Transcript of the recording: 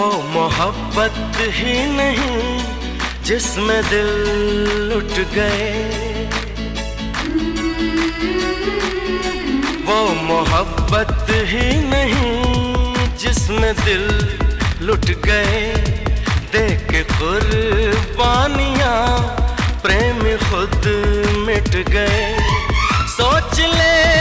वो मोहब्बत ही नहीं जिसमें दिल लुट गए, वो मोहब्बत ही नहीं जिसमें दिल लुट गए। देख के कुर्बानियां प्रेम खुद मिट गए। सोच ले